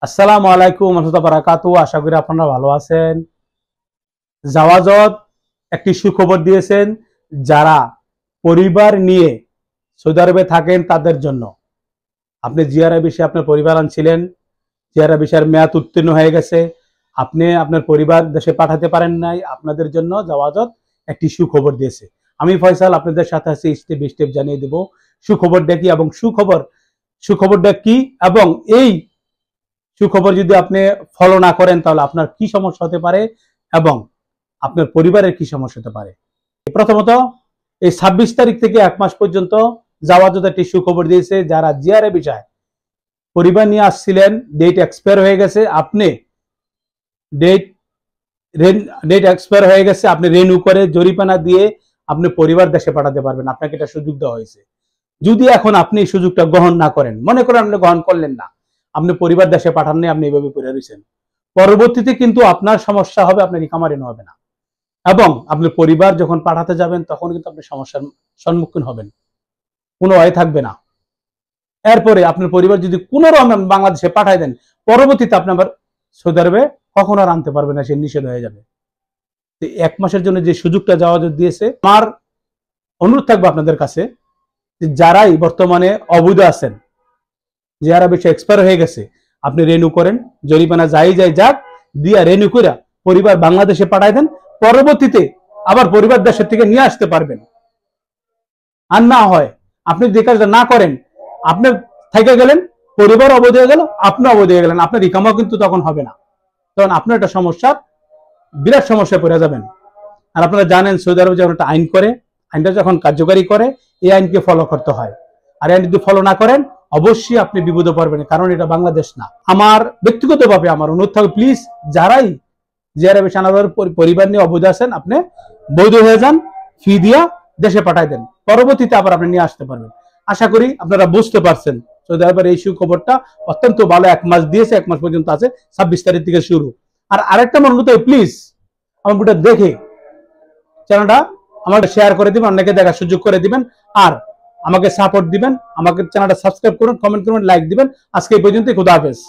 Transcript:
আসসালামু আলাইকুম ওয়া বারাকাতুহু। আশা করি আপনারা ভালো আছেন। জাওয়াজত একটি সুখবর দিয়েছেন যারা পরিবার নিয়ে সৌদি আরবে থাকেন তাদের জন্য। আপনি জিয়ারা বিষয়ে আপনার পরিবার আনছিলেন, জিয়ারা বিষয়ের মেয়াদ উত্তীর্ণ হয়ে গেছে, আপনি আপনার পরিবার দেশে পাঠাতে পারেন নাই, আপনাদের জন্য জাওয়াজত একটি সুখবর দিয়েছে। আমি ফয়সাল আপনাদের সাথে আছি, স্টেপ বাই স্টেপ জানিয়ে দেব সুখবরটা কি এবং সুখবরটা কি এবং এই সুখবর যদি আপনি ফলো না করেন তাহলে আপনার কি সমস্যা হতে পারে এবং আপনার পরিবারের কি সমস্যা হতে পারে। প্রথমত, এই 26 তারিখ থেকে 1 মাস পর্যন্ত জাওয়াজত একটি সুখবর দিয়েছে যারা জিআরএ ভিসায় পরিবার নিয়ে আসছিলেন, ডেট এক্সপায়ার হয়ে গেছে, আপনি ডেট এক্সপায়ার হয়ে গেছে, আপনি রিনিউ করে জরিমানা দিয়ে আপনি পরিবার দেশে পাঠাতে পারবেন। আপনাকে এটা সুযোগ দেওয়া হয়েছে। যদি এখন আপনি এই সুযোগটা গ্রহণ না করেন, মনে করেন আপনি গ্রহণ করলেন না, আপনি পরিবার দেশে পাঠাননি, আপনি এইভাবে পড়ে রয়েছেন, পরবর্তীতে কিন্তু আপনার সমস্যা হবে, আপনার রিকামারিন হবে না এবং আপনি পরিবার যখন পাঠাতে যাবেন তখন কিন্তু আপনি সমস্যার সম্মুখীন হবেন, কোনো ভয় থাকবে না। এরপরে আপনার পরিবার যদি কোনো রকম বাংলাদেশে পাঠায় দেন, পরবর্তীতে আপনি আবার সৌদি আরবে কখনো আর আনতে পারবেন না, সে নিষেধ হয়ে যাবে। 1 মাসের জন্য যে সুযোগটা জাওয়াজত দিয়েছে, আমার অনুরোধ থাকবে আপনাদের কাছে যে যারাই বর্তমানে অবৈধ আছেন, যারা বেশি এক্সপায়ার হয়ে গেছে, আপনি রিনিউ করেন, জরিমানা যাক দিয়া রিনিউ করে পরিবার বাংলাদেশে পাঠায় দেন, পরবর্তীতে আবার পরিবার দেশের থেকে নিয়ে আসতে পারবেন। আর না হয় আপনি যে কাজটা না করেন, আপনি থেকে গেলেন, পরিবার অবৈধ হয়ে গেল, আপনি অবৈধ হয়ে গেলেন, আপনার রিকামাও কিন্তু তখন হবে না, তখন আপনার একটা বিরাট সমস্যায় পড়ে যাবেন। আর আপনারা জানেন সৌদি আরব যখন একটা আইন করে, আইনটা যখন কার্যকারী করে, এই আইনকে ফলো করতে হয়। আর আইন যদি ফলো না করেন অবশ্যই আপনি বিপদে পড়বেন, কারণ এটা বাংলাদেশ না। আমার ব্যক্তিগতভাবে আমার অনুরোধ থাকবে, প্লিজ যারাই জিআরএ ভিসা আনার পরিবার নিয়ে অবৈধ আছেন, আপনি বৈধ হয়ে যান, ফি দিয়া দেশে পাঠায় দেন, পরবর্তীতে আবার আপনি নিয়ে আসতে পারবেন। আশা করি আপনারা বুঝতে পারছেন সৌদি আরবের এই সুখবরটা অত্যন্ত ভালো। 1 মাস দিয়েছে, 1 মাস পর্যন্ত আছে, 26 তারিখ থেকে শুরু। আর আরেকটা অনুরোধ, প্লিজ আমার ভিডিও দেখে চ্যানেলটা আমাকে শেয়ার করে দিবেন, অনেকে দেখার সুযোগ করে দিবেন, আর আমাকে সাপোর্ট দিবেন, আমাকে চ্যানেলটা সাবস্ক্রাইব করুন, কমেন্ট করুন, লাইক দিবেন। আজকে এই পর্যন্তই, খুদা হাফেজ।